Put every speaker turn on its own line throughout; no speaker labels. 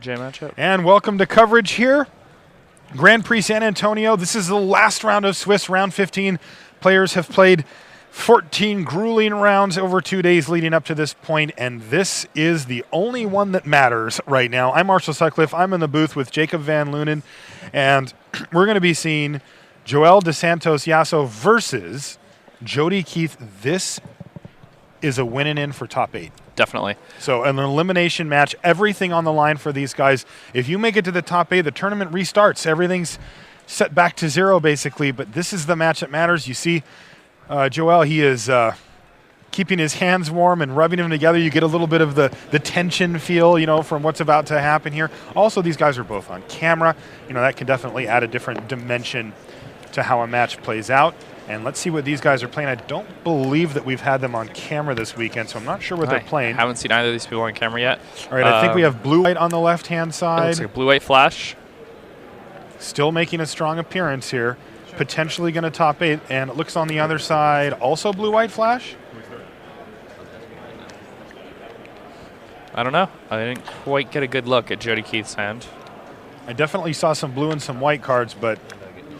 J matchup.
And welcome to coverage here. Grand Prix San Antonio. This is the last round of Swiss, round 15. Players have played 14 grueling rounds over 2 days leading up to this point, and this is the only one that matters right now. I'm Marshall Sutcliffe. I'm in the booth with Jacob Van Lunen, and we're going to be seeing Joel Dos Santos Yasso versus Jody Keith. This is a win and in for top 8.
Definitely.
So an elimination match, everything on the line for these guys. If you make it to the top 8, the tournament restarts. Everything's set back to 0 basically, but this is the match that matters. You see Joel, he is keeping his hands warm and rubbing them together. You get a little bit of the tension feel, from what's about to happen here. Also, these guys are both on camera. That can definitely add a different dimension to how a match plays out. And let's see what these guys are playing. I don't believe that we've had them on camera this weekend, so I'm not sure what they're playing.
I haven't seen either of these people on camera yet.
All right, I think we have blue-white on the left-hand side.
Looks like a blue-white flash.
Still making a strong appearance here. Potentially going to top 8. And it looks on the other side, also blue-white flash?
I don't know. I didn't quite get a good look at Jody Keith's hand.
I definitely saw some blue and some white cards, but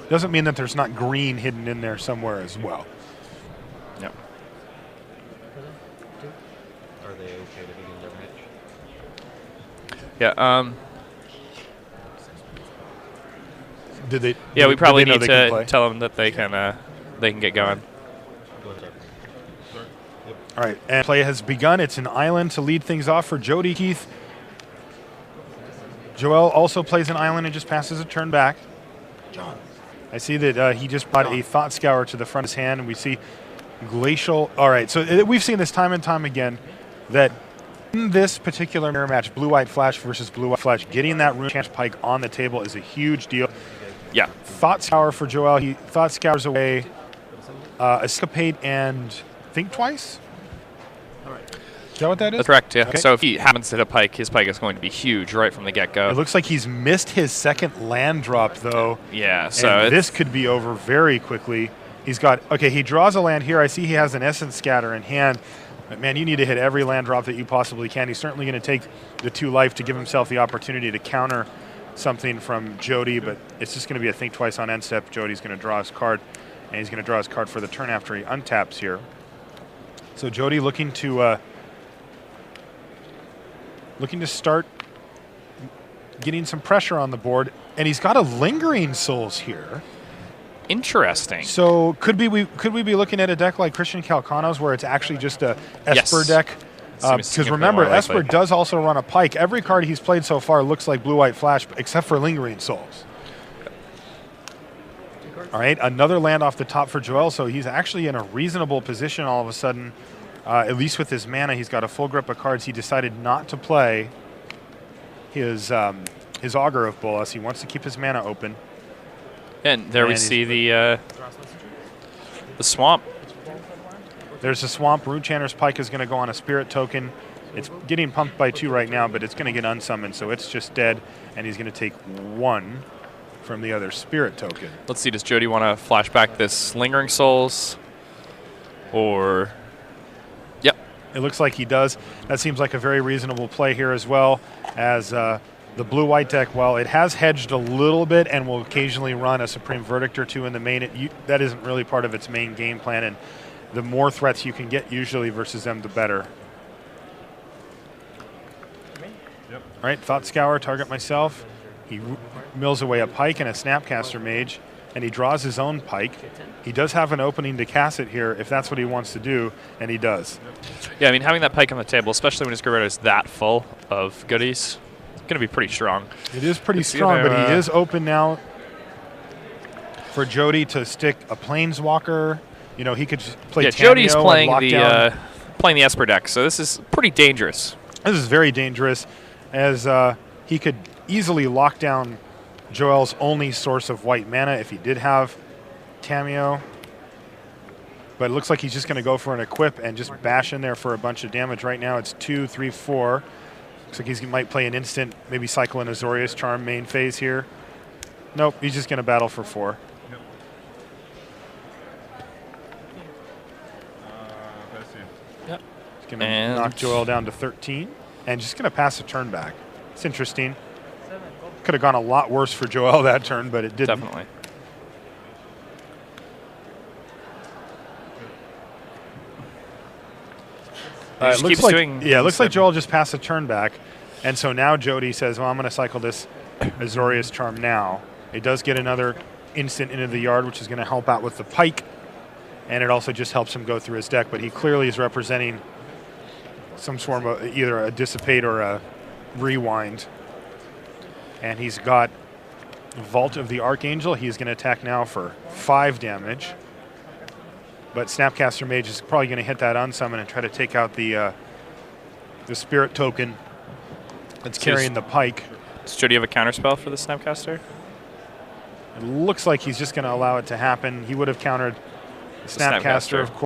doesn't mean that there's not green hidden in there somewhere as well.
Yep.
Are they okay to begin their match?
Yeah.
Did they?
Yeah, we probably
need
need to tell them that they can get going.
All right, and play has begun. It's an island to lead things off for Jody Keith. Joel also plays an island and just passes a turn back.
John.
I see that he just brought a Thought Scour to the front of his hand, and we see Glacial. All right, so we've seen this time and time again that in this particular mirror match, Blue-White Flash versus Blue-White Flash, getting that Rune Chance Pike on the table is a huge deal.
Yeah.
Thought Scour for Joel. He Thought Scours away Escapade and Think Twice. All right. Is that what that is?
That's correct, yeah.
Okay.
So if he happens to hit a pike, his pike is going to be huge right from the get-go.
It looks like he's missed his second land drop, though.
Yeah, so
and this could be over very quickly. He's got, okay, he draws a land here. I see he has an Essence Scatter in hand. But, man, you need to hit every land drop that you possibly can. He's certainly going to take the 2 life to give himself the opportunity to counter something from Jody, but it's just going to be a Think Twice on end step. Jody's going to draw his card, and he's going to draw his card for the turn after he untaps here. So Jody looking to start getting some pressure on the board, and he's got a Lingering Souls here.
Interesting.
So could we be looking at a deck like Christian Calcano's where it's actually just a Esper deck? Because remember, Esper does also run a Pike. Every card he's played so far looks like Blue-White Flash, except for Lingering Souls. All right, another land off the top for Joel, so he's actually in a reasonable position all of a sudden. At least with his mana, he's got a full grip of cards. He decided not to play his Augur of Bolas. He wants to keep his mana open.
And there we see the swamp.
There's a swamp. Rune Chanter's Pike is going to go on a Spirit token. It's getting pumped by 2 right now, but it's going to get unsummoned, so it's just dead, and he's going to take 1 from the other Spirit token.
Let's see, does Jody want to flash back this Lingering Souls? Or... Yep.
It looks like he does. That seems like a very reasonable play here as well, as the blue-white deck, while it has hedged a little bit and will occasionally run a Supreme Verdict or 2 in the main, that isn't really part of its main game plan, and the more threats you can get usually versus them, the better. Yep. All right, Thought Scour, target myself. He mills away a Pike and a Snapcaster Mage, and he draws his own Pike. He does have an opening to cast it here if that's what he wants to do, and he does.
Yeah, I mean, having that Pike on the table, especially when his graveyard is that full of goodies, it's going to be pretty strong.
It is pretty strong, but he is open now for Jody to stick a Planeswalker. He could just play Tameo.
Jody's playing the Esper deck, so this is pretty dangerous.
This is very dangerous, as he could easily lock down Joel's only source of white mana if he did have Tameo. But it looks like he's just going to go for an equip and just bash in there for a bunch of damage. Right now it's 2, 3, 4. Looks like he might play an instant, maybe cycle an Azorius Charm main phase here. Nope, he's just going to battle for 4. Going to knock Joel down to 13, and just going to pass a turn back. It's interesting. could have gone a lot worse for Joel that turn, but it didn't.
Definitely. He
It
just
looks
keeps
like,
doing
yeah, it looks like
seven.
Joel just passed a turn back. And so now Jody says, well, I'm going to cycle this Azorius Charm now. It does get another instant into the yard, which is going to help out with the pike. And it also just helps him go through his deck. But he clearly is representing some sort of either a dissipate or a rewind. And he's got Vault of the Archangel. He's going to attack now for 5 damage. But Snapcaster Mage is probably going to hit that unsummon and try to take out the spirit token that's carrying the pike.
Does Jody have a counterspell for the Snapcaster?
It looks like he's just going to allow it to happen. He would have countered the Snapcaster,
Snapcaster.
of course.